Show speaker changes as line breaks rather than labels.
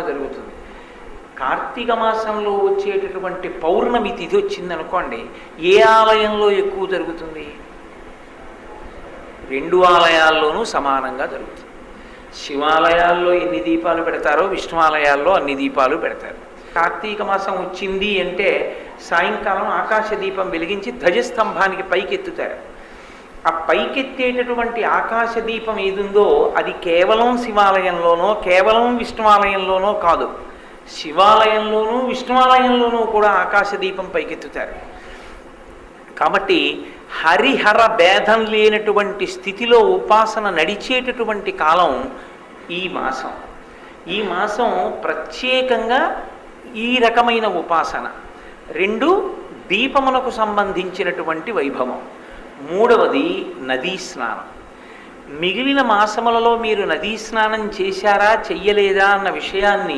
జరుగుతుంది. కార్తీక మాసంలో వచ్చేటటువంటి పౌర్ణమి తిథి వచ్చిందనుకోండి, ఏ ఆలయంలో ఎక్కువ జరుగుతుంది? రెండు ఆలయాల్లోనూ సమానంగా జరుగుతుంది. శివాలయాల్లో ఎన్ని దీపాలు పెడతారో విష్ణు ఆలయాల్లో అన్ని దీపాలు పెడతారు. కార్తీక మాసం వచ్చింది అంటే సాయంకాలం ఆకాశ దీపం వెలిగించి ధ్వజస్తంభానికి పైకెత్తుతారు. ఆ పైకెత్తేటటువంటి ఆకాశ దీపం ఏదుందో అది కేవలం శివాలయంలోనో కేవలం విష్ణువాలయంలోనో కాదు, శివాలయంలోనూ విష్ణువాలయంలోనూ కూడా ఆకాశ దీపం పైకెత్తుతారు. కాబట్టి హరిహర భేదం లేనటువంటి స్థితిలో ఉపాసన నడిచేటటువంటి కాలం ఈ మాసం. ఈ మాసం ప్రత్యేకంగా ఈ రకమైన ఉపాసన. రెండు, దీపమునకు సంబంధించినటువంటి వైభవం. మూడవది నదీ స్నానం. మిగిలిన మాసములలో మీరు నదీ స్నానం చేశారా చెయ్యలేదా అన్న విషయాన్ని